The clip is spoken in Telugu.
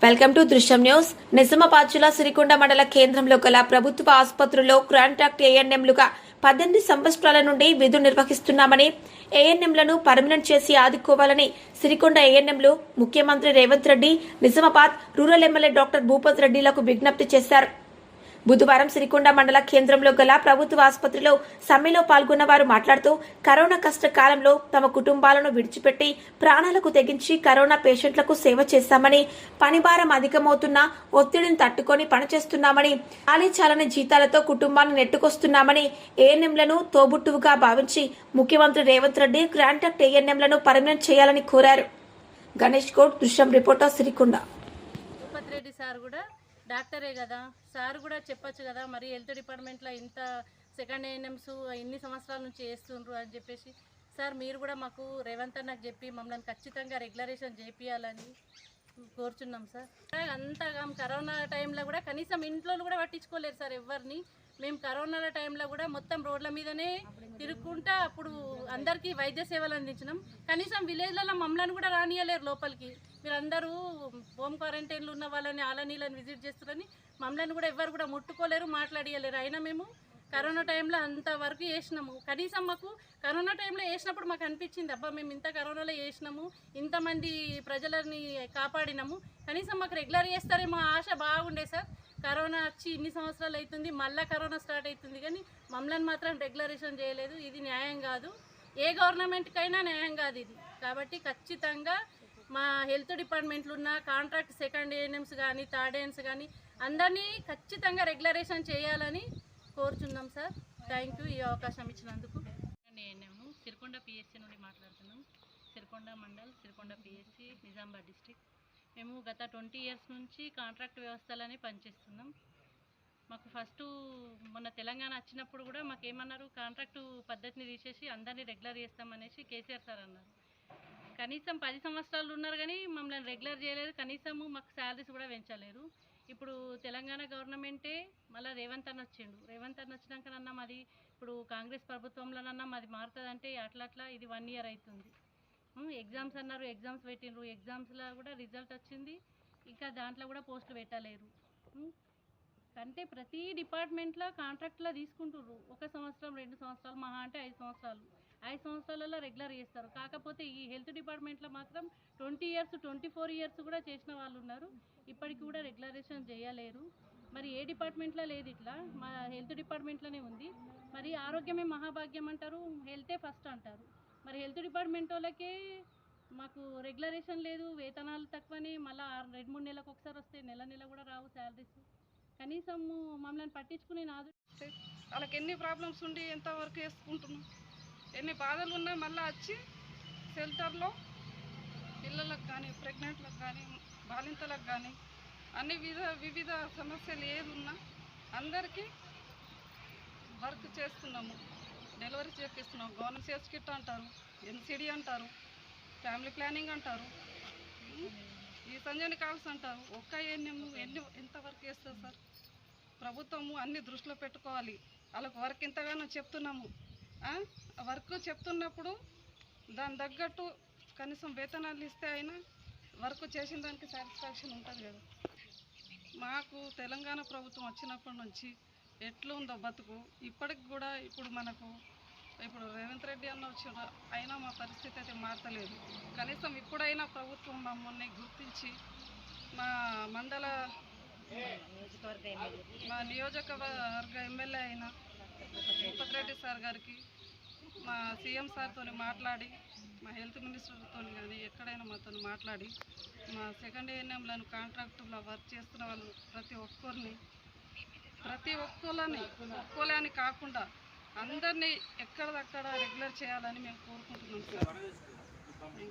వెల్కమ్ టు దృశ్యం న్యూస్. నిజామాబాద్ జిల్లా సిరికొండ మండల కేంద్రంలో గల ప్రభుత్వ ఆసుపత్రుల్లో కాంట్రాక్ట్ ఏఎన్ఎంలుగా 18 సంవత్సరాల నుండి విధులు నిర్వహిస్తున్నామని, ఏఎన్ఎంలను పర్మనెంట్ చేసి ఆదుకోవాలని సిరికొండ ఏఎన్ఎంలు ముఖ్యమంత్రి Revanth Reddy, Nizamabad rural MLA doctor Bhupath రెడ్డిలకు విజ్ఞప్తి చేశారు. బుధవారం సిరికొండ మండల కేంద్రంలో గల ప్రభుత్వ ఆసుపత్రిలో సమ్మెలో పాల్గొన్న వారు మాట్లాడుతూ, కరోనా కష్టకాలంలో తమ కుటుంబాలను విడిచిపెట్టి ప్రాణాలకు తెగించి కరోనా పేషెంట్లకు సేవ చేశామని, పనిభారం అధికమవుతున్న ఒత్తిడిని తట్టుకొని పనిచేస్తున్నామని, చాలని జీతాలతో కుటుంబాన్ని నెట్టుకొస్తున్నామని, ఏఎన్ఎంలను తోబుట్టువుగా భావించి ముఖ్యమంత్రి రేవంత్ రెడ్డి కాంట్రాక్ట్ ఏఎన్ఎంలను పర్మనెంట్ చేయాలని కోరారు. గణేష్ గౌడ్, దృశ్యం రిపోర్టర్, సిరికొండ. డాక్టరే కదా సార్ కూడా చెప్పచ్చు కదా, మరి హెల్త్ డిపార్ట్మెంట్లో ఇంత సెకండ్ ఏఎన్ఎంస్ ఇన్ని సంవత్సరాల నుంచి చేస్తుండ్రు అని చెప్పేసి, సార్ మీరు కూడా మాకు రేవంత్ అన్నకు చెప్పి మమ్మల్ని ఖచ్చితంగా రెగ్యులరేషన్ చేపియాలని కోరుచున్నాం సార్. అంతగా కరోనా టైంలో కూడా కనీసం ఇంట్లో కూడా పట్టించుకోలేరు సార్ ఎవరిని. మేము కరోనా టైంలో కూడా మొత్తం రోడ్ల మీదనే తిరుగుకుంటా అప్పుడు అందరికీ వైద్య సేవలు అందించినాం. కనీసం విలేజ్లలో మమ్మల్ని కూడా రానియలేరు లోపలికి. మీరందరూ హోమ్ క్వారంటైన్లు ఉన్న వాళ్ళని ఆలనీలను విజిట్ చేస్తారని మమ్మల్ని కూడా ఎవరు కూడా ముట్టుకోలేరు, మాట్లాడియలేరు. అయినా మేము కరోనా టైంలో అంతవరకు చేసినాము. కనీసం మాకు కరోనా టైంలో వేసినప్పుడు మాకు అనిపించింది, అబ్బా మేము ఇంత కరోనాలో వేసినాము, ఇంతమంది ప్రజలని కాపాడినాము, కనీసం మాకు రెగ్యులర్ చేస్తారేమో ఆశ బాగుండే సార్. కరోనా వచ్చి ఇన్ని సంవత్సరాలు అవుతుంది, మళ్ళీ కరోనా స్టార్ట్ అవుతుంది, కానీ మమ్మల్ని మాత్రం రెగ్యులరేషన్ చేయలేదు. ఇది న్యాయం కాదు, ఏ గవర్నమెంట్కైనా న్యాయం కాదు ఇది. కాబట్టి ఖచ్చితంగా మా హెల్త్ డిపార్ట్మెంట్లు ఉన్న కాంట్రాక్ట్ సెకండ్ ఏఎన్ఎంస్ కానీ థర్డ్ ఏఎన్స్ కానీ అందరినీ ఖచ్చితంగా రెగ్యులరేషన్ చేయాలని కోరుచున్నాం సార్. థ్యాంక్ యూ ఈ అవకాశం ఇచ్చినందుకు. ఏఎన్ఎం సిరికొండ పిఎస్సి నుండి మాట్లాడుతున్నాం. Sirikonda mandal, Sirikonda PSC, Nizamabad district. మేము గత 20 ఇయర్స్ నుంచి కాంట్రాక్ట్ వ్యవస్థలని పనిచేస్తున్నాం. మాకు ఫస్ట్ మొన్న తెలంగాణ వచ్చినప్పుడు కూడా మాకేమన్నారు, కాంట్రాక్టు పద్ధతిని తీసేసి అందరినీ రెగ్యులర్ చేస్తామనేసి కేసీఆర్ సార్ అన్నారు. కనీసం 10 సంవత్సరాలు ఉన్నారు కానీ మమ్మల్ని రెగ్యులర్ చేయలేదు, కనీసము మాకు శాలరీస్ కూడా పెంచలేరు. ఇప్పుడు తెలంగాణ గవర్నమెంటే మళ్ళీ రేవంత్ అన్న వచ్చిండు. రేవంత్ అన్న వచ్చినాకనన్నా మాది ఇప్పుడు కాంగ్రెస్ ప్రభుత్వంలోనన్నా మాది మారుతుందంటే అట్లా ఇది 1 ఇయర్ అవుతుంది. ఎగ్జామ్స్ అన్నారు, ఎగ్జామ్స్ పెట్టిండ్రు, ఎగ్జామ్స్లో కూడా రిజల్ట్ వచ్చింది, ఇంకా దాంట్లో కూడా పోస్టులు పెట్టలేరు. అంటే ప్రతి డిపార్ట్మెంట్లో కాంట్రాక్ట్లో తీసుకుంటుర్రు. 1 సంవత్సరం 2 సంవత్సరాలు, మహా అంటే 5 సంవత్సరాలు. 5 సంవత్సరాలలో రెగ్యులర్ చేస్తారు. కాకపోతే ఈ హెల్త్ డిపార్ట్మెంట్లో మాత్రం 20 ఇయర్స్ 24 ఇయర్స్ కూడా చేసిన వాళ్ళు ఉన్నారు. ఇప్పటికి కూడా రెగ్యులరేషన్ చేయలేరు. మరి ఏ డిపార్ట్మెంట్లో లేదు ఇట్లా, మా హెల్త్ డిపార్ట్మెంట్లోనే ఉంది. మరి ఆరోగ్యమే మహాభాగ్యం అంటారు, హెల్తే ఫస్ట్ అంటారు. మరి హెల్త్ డిపార్ట్మెంట్ వాళ్ళకే మాకు రెగ్యులరేషన్ లేదు, వేతనాలు తక్కువనే, మళ్ళీ 2-3 నెలలకు ఒకసారి వస్తే నెల కూడా రావు శాలరీస్. కనీసం మమ్మల్ని పట్టించుకునే నాదు. వాళ్ళకి ఎన్ని ప్రాబ్లమ్స్ ఉండి ఎంతవరకు వేసుకుంటున్నాం, ఎన్ని బాధలు ఉన్నా మళ్ళీ వచ్చి షెల్టర్లో పిల్లలకు కానీ ప్రెగ్నెంట్లకు కానీ బాలింతలకు కానీ అన్ని వివిధ సమస్యలు ఏది ఉన్నా అందరికీ వర్క్ చేస్తున్నాము, డెలివరీ చేపిస్తున్నాము. గవర్నమెంట్ సేఫ్ కిట్ అంటారు, ఎన్సిడి అంటారు, ఫ్యామిలీ ప్లానింగ్ అంటారు, ఈ సంజీవని కాల్స్ అంటారు. ఒక్క ఏఎన్ఎం ఎంతవరకు వేస్తారు సార్? ప్రభుత్వము అన్ని దృష్టిలో పెట్టుకోవాలి. వాళ్ళకు వర్క్ ఇంతగానో చెప్తున్నాము, వర్క్ చెప్తున్నప్పుడు దాని తగ్గట్టు కనీసం వేతనాలు ఇస్తే అయినా వర్క్ చేసిన దానికి సాటిస్ఫాక్షన్ ఉంటుంది కదా. మాకు తెలంగాణ ప్రభుత్వం వచ్చినప్పటి నుంచి ఎట్లుందో బతుకు ఇప్పటికి కూడా ఇప్పుడు రేవంత్ రెడ్డి అన్న వచ్చిన అయినా మా పరిస్థితి అయితే మారతలేదు. కనీసం ఇప్పుడైనా ప్రభుత్వం మమ్మల్ని గుర్తించి మా మండల మా నియోజకవర్గ ఎమ్మెల్యే అయిన భూపత్ రెడ్డి సార్ గారికి, మా సీఎం సార్తో మాట్లాడి, మా హెల్త్ మినిస్టర్తో కానీ ఎక్కడైనా మాతో మాట్లాడి మా సెకండ్ ఏఎన్ఎంలను కాంట్రాక్టులో వర్క్ చేస్తున్న వాళ్ళు ప్రతి ఒక్కళ్ళని కాకుండా అందరినీ ఎక్కడిదక్కడ రెగ్యులర్ చేయాలని మేము కోరుకుంటున్నాం సార్. Thank you.